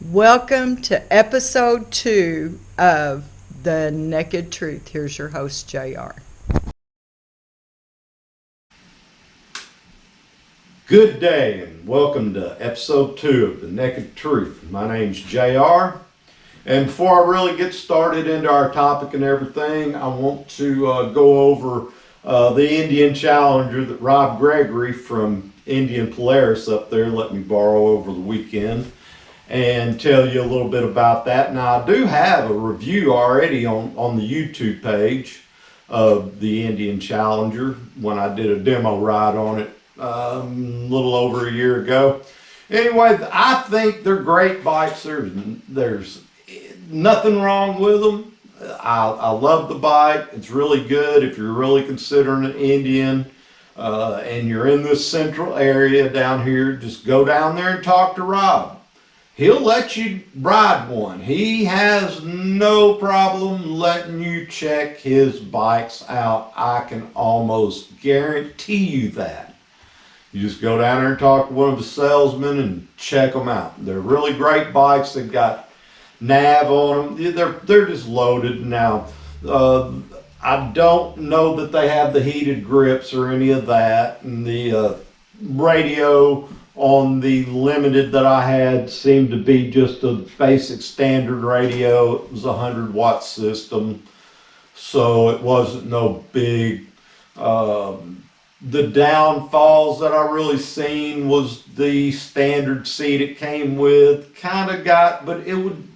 Welcome to episode 2 of The Naked Truth. Here's your host, JR. Good day and welcome to episode 2 of The Naked Truth. My name's JR, and before I really get started into our topic and everything, I want to go over the Indian Challenger that Rob Gregory from Indian Polaris up there let me borrow over the weekend and tell you a little bit about that. Now, I do have a review already on the YouTube page of the Indian Challenger when I did a demo ride on it a little over a year ago. Anyway, I think they're great bikes. There's nothing wrong with them. I love the bike. It's really good if you're really considering an Indian and you're in this central area down here. Just go down there and talk to Rob. He'll let you ride one. He has no problem letting you check his bikes out. I can almost guarantee you that. You just go down there and talk to one of the salesmen and check them out. They're really great bikes. They've got nav on them. They're just loaded now. I don't know that they have the heated grips or any of that. And the radio on the Limited that I had seemed to be just a basic standard radio. It was a 100-watt system, so it wasn't no big. The downfalls that I really seen was the standard seat it came with. Kind of got, but it would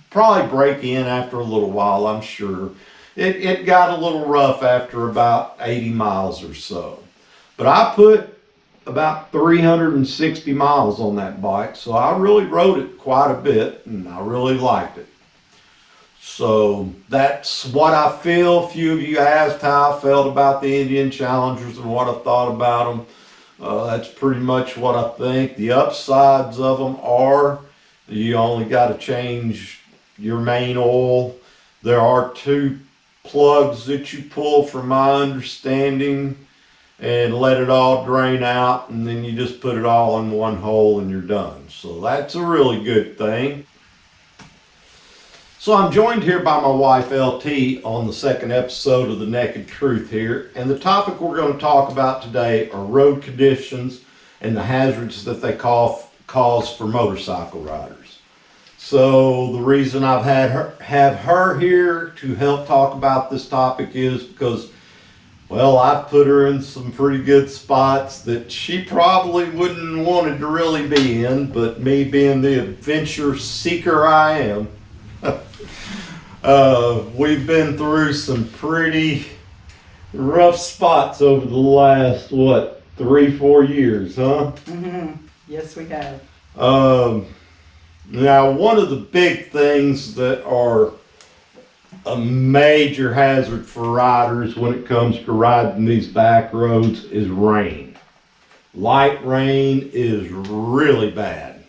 probably break in after a little while, I'm sure. It got a little rough after about 80 miles or so. But I put about 360 miles on that bike, so I really rode it quite a bit, and I really liked it. So that's what I feel. A few of you asked how I felt about the Indian Challengers and what I thought about them. That's pretty much what I think. The upsides of them are you only got to change your main oil. There are 2 plugs that you pull, from my understanding, and let it all drain out, and then you just put it all in one hole and you're done. So that's a really good thing. So I'm joined here by my wife LT on the second episode of The Naked Truth here, and the topic we're going to talk about today are road conditions and the hazards that they cause for motorcycle riders. So the reason I've have her here to help talk about this topic is because, well, I've put her in some pretty good spots that she probably wouldn't wanted to really be in, but me being the adventure seeker I am, we've been through some pretty rough spots over the last, 3-4 years, huh? Mm-hmm. Yes, we have. Now, one of the big things that are a major hazard for riders when it comes to riding these back roads is rain. Light rain is really bad.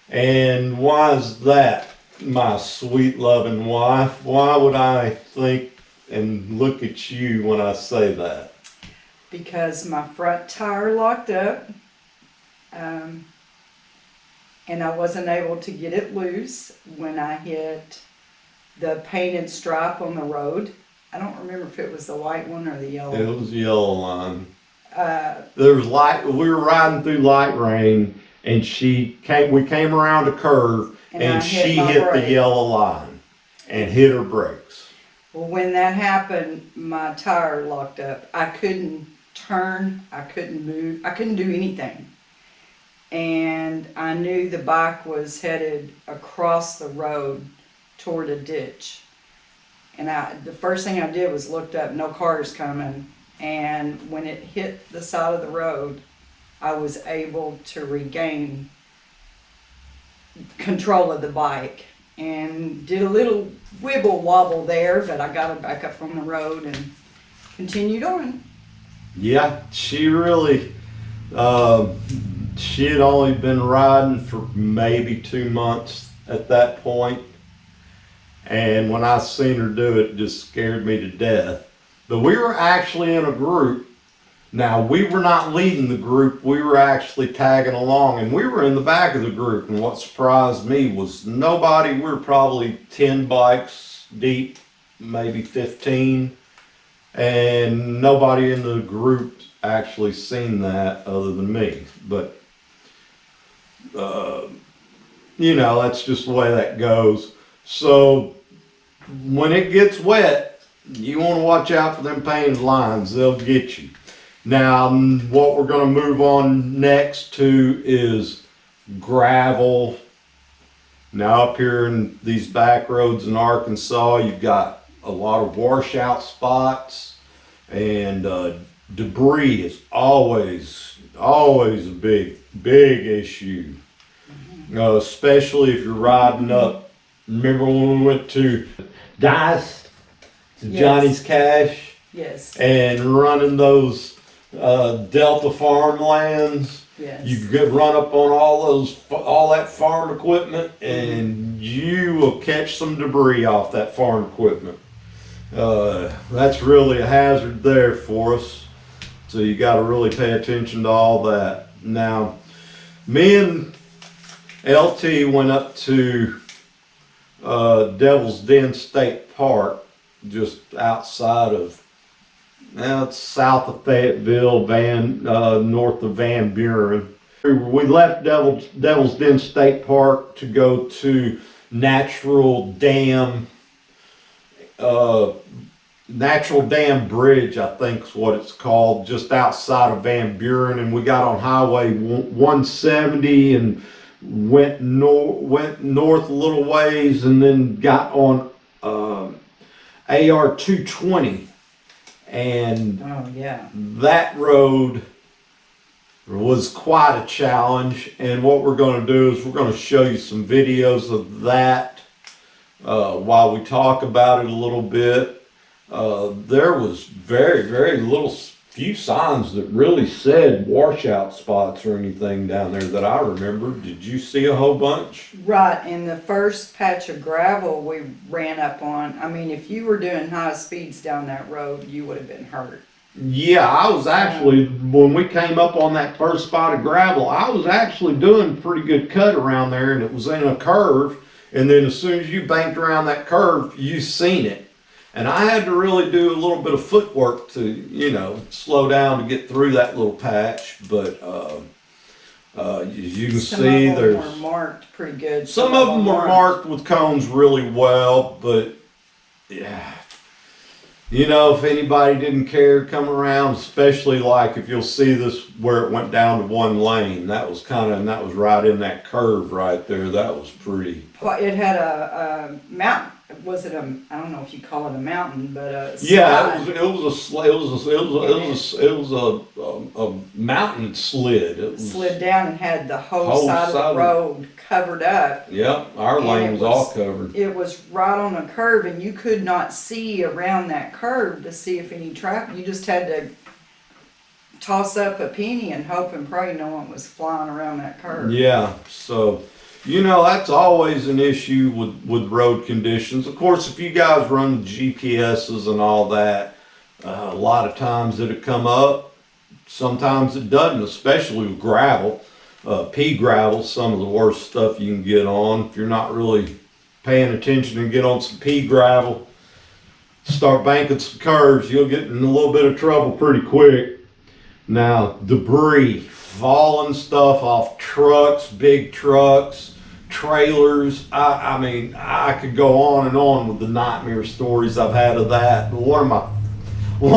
And why is that, my sweet loving wife? Why would I think and look at you when I say that? Because my front tire locked up, and I wasn't able to get it loose when I hit the painted stripe on the road. I don't remember if it was the white one or the yellow. It was the yellow line. There was light. We were riding through light rain, and we came around a curve, and she hit the yellow line and hit her brakes. Well, when that happened, my tire locked up. I couldn't turn, I couldn't move, I couldn't do anything. And I knew the bike was headed across the road toward a ditch. And the first thing I did was looked up, no cars coming. And when it hit the side of the road, I was able to regain control of the bike and did a little wibble wobble there, but I got it back up on the road and continued on. Yeah, she really, she had only been riding for maybe 2 months at that point. And when I seen her do it, it just scared me to death. But we were actually in a group Now, we were not leading the group, we were actually tagging along, and we were in the back of the group. And what surprised me was nobody, we were probably 10 bikes deep, maybe 15, and nobody in the group actually seen that other than me. But, you know, that's just the way that goes. So, when it gets wet, you want to watch out for them painted lines, they'll get you. Now, what we're going to move on next to is gravel. Now, up here in these back roads in Arkansas, you've got a lot of washout spots, and debris is always a big issue. Especially if you're riding up. Remember when we went to Dice, to Yes. Johnny's Cash, Yes. and running those Delta farmlands? Yes. You could run up on all that farm equipment, and you will catch some debris off that farm equipment. That's really a hazard there for us. So you got to really pay attention to all that. Now, me and LT went up to Devil's Den State Park, just outside of, it's south of Fayetteville, north of Van Buren. We left Devil's Den State Park to go to Natural Dam Bridge, I think is what it's called, just outside of Van Buren. And we got on Highway 170 and went north a little ways, and then got on AR 220. And Oh, yeah. that road was quite a challenge. And what we're going to do is we're going to show you some videos of that while we talk about it a little bit. There was very few signs that really said washout spots or anything down there that I remember. Did you see a whole bunch? Right, in the first patch of gravel we ran up on, I mean, if you were doing high speeds down that road, you would have been hurt. Yeah, I was actually, when we came up on that first spot of gravel, I was actually doing a pretty good cut around there, and it was in a curve. And then as soon as you banked around that curve, you seen it. And I had to really do a little bit of footwork to, you know, slow down to get through that little patch. But as you can see, Some of them were marked pretty good. some of them were marked with cones really well. But yeah, you know, if anybody didn't care, come around, especially like if you'll see this where it went down to one lane. That was that was right in that curve right there. That was pretty. It had a mountain. Was it I don't know if you call it a mountain, but a Yeah, slide. it was a mountain slid. It was, Slid down and had the whole side of the road covered up. Yep, our And lane it was all covered. It was right on a curve, and you could not see around that curve to see if any traffic. You just had to toss up a penny and hope and pray no one was flying around that curve. Yeah, so you know that's always an issue with road conditions. Of course, if you guys run the GPSs and all that, a lot of times it'll come up. Sometimes it doesn't, especially with gravel. Pea gravel, some of the worst stuff you can get on. If you're not really paying attention and get on some pea gravel, start banking some curves, you'll get in a little bit of trouble pretty quick. Now, debris, falling stuff off trucks, big trucks, trailers. I mean, I could go on and on with the nightmare stories I've had of that. But one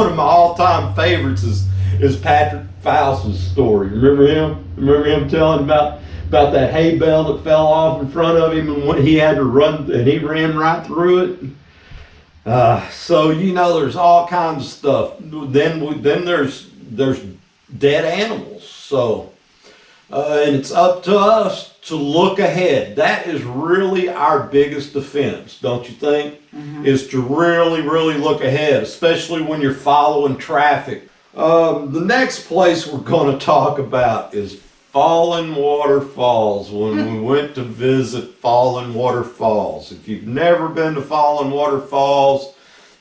of my all-time favorites is Patrick Faust's story. Remember him? Remember him telling about that hay bale that fell off in front of him, and when he had to run, and he ran right through it. So you know, there's all kinds of stuff. Then there's dead animals. So and it's up to us to look ahead. That is really our biggest defense, don't you think? Mm-hmm. Is to really look ahead, especially when you're following traffic. The next place we're going to talk about is Fallen Waterfalls. When we went to visit Fallen Waterfalls. If you've never been to Fallen Waterfalls,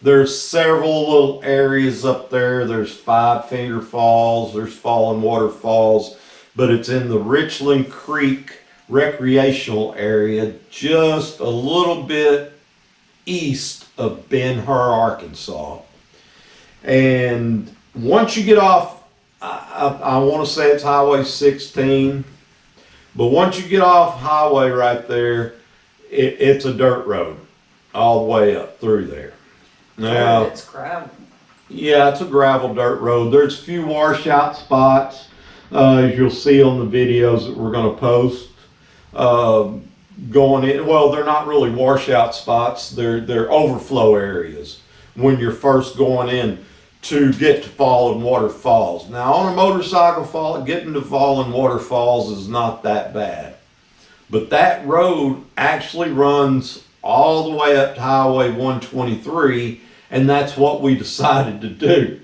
There's several little areas up there. There's Five Finger Falls, there's Fallen Waterfalls, but it's in the Richland Creek recreational area, just a little bit east of Ben-Hur, Arkansas. And once you get off, I want to say it's Highway 16, but once you get off highway right there, it's a dirt road all the way up through there. Now, it's gravel. yeah, it's a gravel dirt road. There's a few washout spots, as you'll see on the videos that we're going to post. Going in, well, they're not really washout spots. They're overflow areas when you're first going in to get to Fallen Waterfalls. Now, on a motorcycle, getting to Fallen Waterfalls is not that bad. But that road actually runs all the way up to Highway 123, and that's what we decided to do.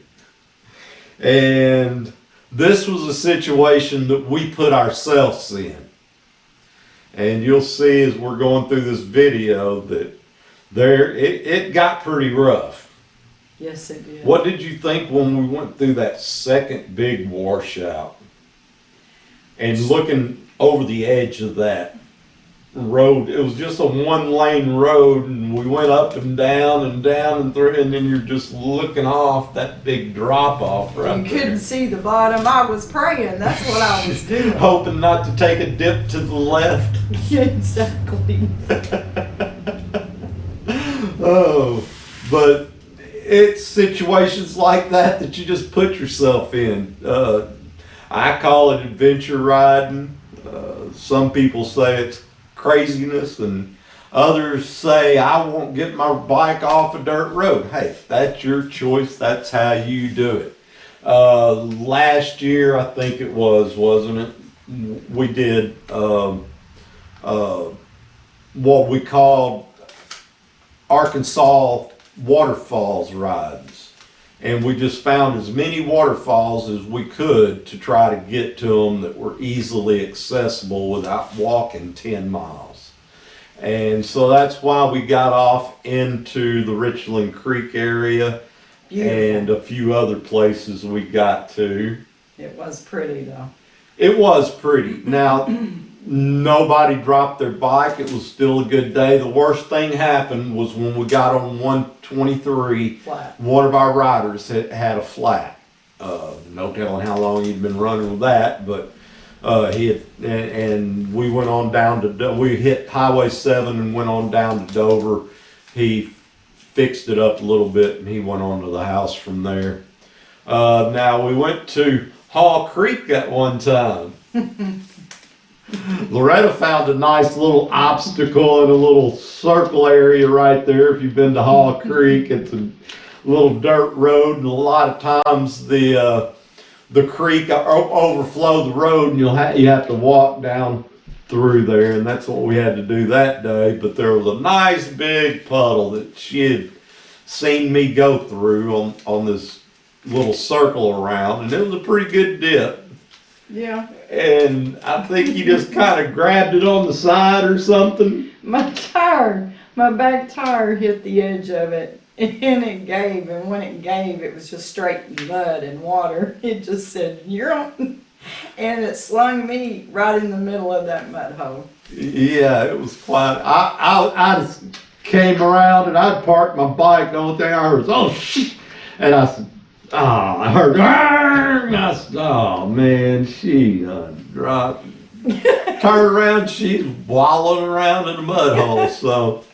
And this was a situation that we put ourselves in. And you'll see as we're going through this video that it got pretty rough. Yes, it did. What did you think when we went through that second big washout and looking over the edge of that road? It was just a one-lane road, and we went up and down and through, and then you're just looking off that big drop-off right You there. couldn't see the bottom. I was praying. That's what I was doing. Hoping not to take a dip to the left. Exactly. Oh, but it's situations like that that you just put yourself in. I call it adventure riding. Some people say it's craziness, and others say I won't get my bike off a dirt road. Hey, that's your choice. That's how you do it. Last year, I think it was, wasn't it? We did what we called Arkansas Waterfalls rides, and we just found as many waterfalls as we could to try to get to them that were easily accessible without walking 10 miles. And so that's why we got off into the Richland Creek area. Beautiful. And a few other places we got to. It was pretty though. It was pretty. Now, nobody dropped their bike. It was still a good day. The worst thing happened was when we got on 123, Flat. one of our riders had a flat. No telling how long he'd been running with that, but he had, and we went on down to, we hit Highway 7 and went on down to Dover. He fixed it up a little bit and he went on to the house from there. Now we went to Hall Creek at one time. Loretta found a nice little obstacle in a little circle area right there. If you've been to Hall Creek, it's a little dirt road, and a lot of times the creek overflow the road, and you have to walk down through there, and that's what we had to do that day. But there was a nice big puddle that she had seen me go through on this little circle around, and it was a pretty good dip. Yeah. And I think he just kind of grabbed it on the side or something. My back tire hit the edge of it and it gave. And when it gave, it was just straight mud and water. It just said, "You're on." And it slung me right in the middle of that mud hole. Yeah, it was quite. I just came around and I parked my bike. The only thing I heard was, "Oh, shit." And I said, "Oh," I heard, "Arr!" And I said, "Oh, man, she dropped." Turned around, she's wallowing around in a mud hole. So,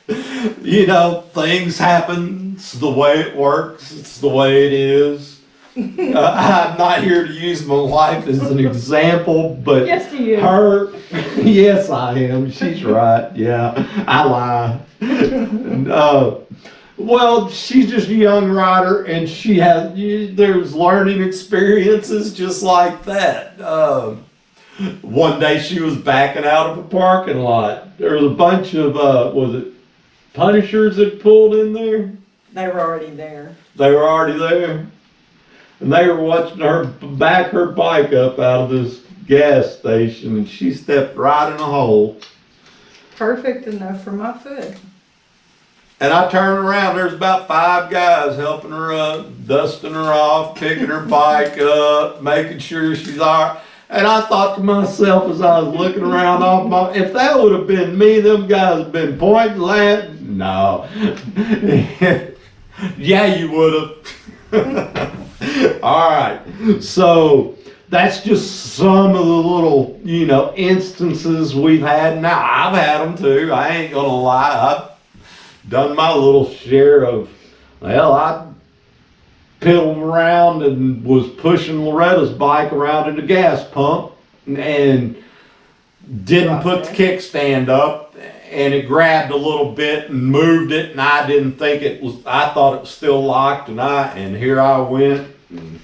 things happen. It's the way it works. It's the way it is. I'm not here to use my wife as an example, but Yes, you. her, yes, I am. She's right. Yeah, I lie. Well, she's just a young rider, and there's learning experiences just like that. One day she was backing out of a parking lot. There was a bunch of, was it Punishers that pulled in there? They were already there. They were already there. And they were watching her back her bike up out of this gas station, and she stepped right in a hole. Perfect enough for my foot. And I turn around, there's about 5 guys helping her up, dusting her off, picking her bike up, making sure she's all right. And I thought to myself as I was looking around if that would have been me, them guys would have been pointing, laughing. No. Yeah, you would have. All right. So that's just some of the little, instances we've had. Now, I've had them too. I ain't going to lie. I've done my little share of, I piddled around and was pushing Loretta's bike around at a gas pump and didn't put the kickstand up, and it grabbed a little bit and moved it, and I didn't think I thought it was still locked, and here I went and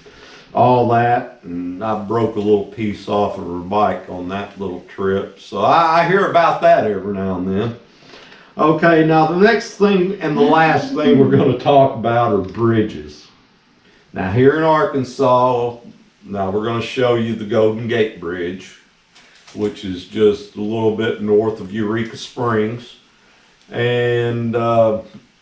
all that, and I broke a little piece off of her bike on that little trip. So I hear about that every now and then. Okay, now the next thing and the last thing we're going to talk about are bridges. Now here in Arkansas, now we're going to show you the Golden Gate Bridge, which is just a little bit north of Eureka Springs. And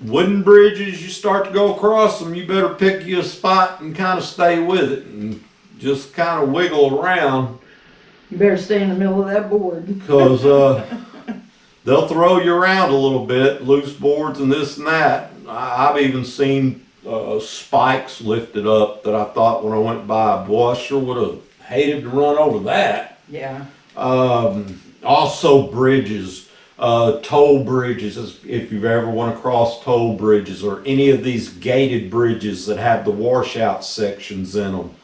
wooden bridges, you start to go across them, you better pick you a spot and kind of stay with it and just kind of wiggle around. You better stay in the middle of that board. Because they'll throw you around a little bit, loose boards and this and that. I've even seen spikes lifted up that I thought when I went by, boy, I sure would have hated to run over that. Yeah. Also bridges, toll bridges, if you've ever went across toll bridges or any of these gated bridges that have the washout sections in them.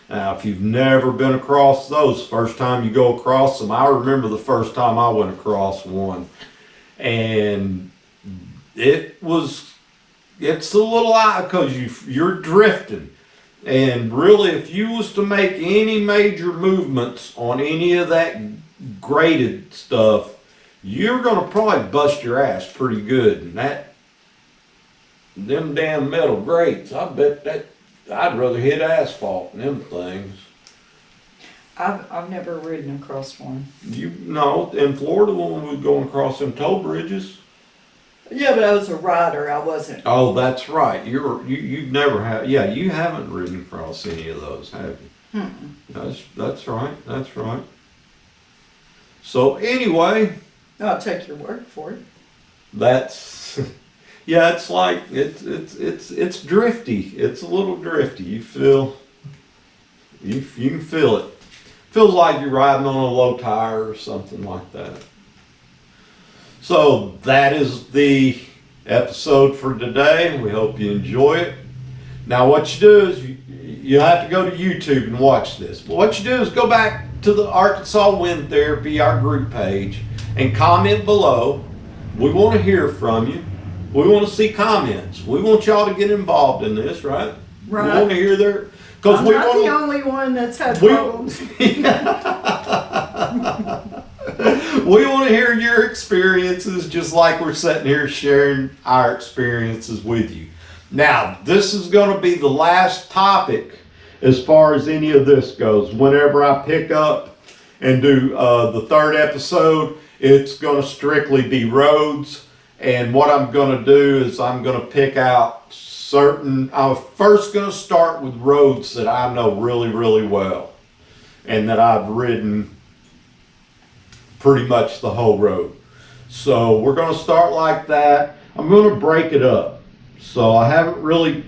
Now, if you've never been across those, first time you go across them, I remember the first time I went across one, and it's a little odd because you're drifting. And really, if you was to make any major movements on any of that graded stuff, you're going to probably bust your ass pretty good. And them damn metal grates, I bet that I'd rather hit asphalt than them things. I've never ridden across one. In Florida when we were going across them toll bridges. Yeah, but I was a rider. I wasn't. Oh, that's right. You've never had. Yeah, you haven't ridden across any of those, have you? That's right. That's right. So anyway, I'll take your word for it. That's yeah. It's like it's drifty. It's a little drifty. You can feel it. Feels like you're riding on a low tire or something like that. So that is the episode for today. We hope you enjoy it. Now what you do is you have to go to YouTube and watch this. But what you do is go back to the Arkansas Wind Therapy, our group page, and comment below. We want to hear from you. We want to see comments. We want y'all to get involved in this, right? Right. We want to hear their... I'm not the only one that's had problems. We want to hear your experiences just like we're sitting here sharing our experiences with you. Now, this is going to be the last topic as far as any of this goes. Whenever I pick up and do the third episode, it's going to strictly be roads. And what I'm going to do is I'm going to pick out I'm first going to start with roads that I know really, really well and that I've ridden pretty much the whole road. So we're going to start like that. I'm going to break it up. So I haven't really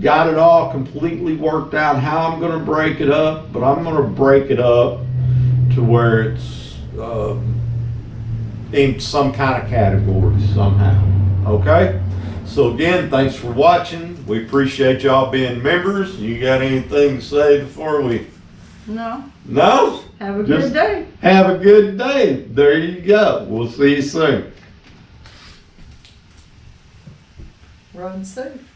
got it all completely worked out how I'm going to break it up, but I'm going to break it up to where it's in some kind of category somehow. Okay? So again, thanks for watching. We appreciate y'all being members. You got anything to say before we... No. No? Have a good day. Have a good day. There you go. We'll see you soon. Run safe.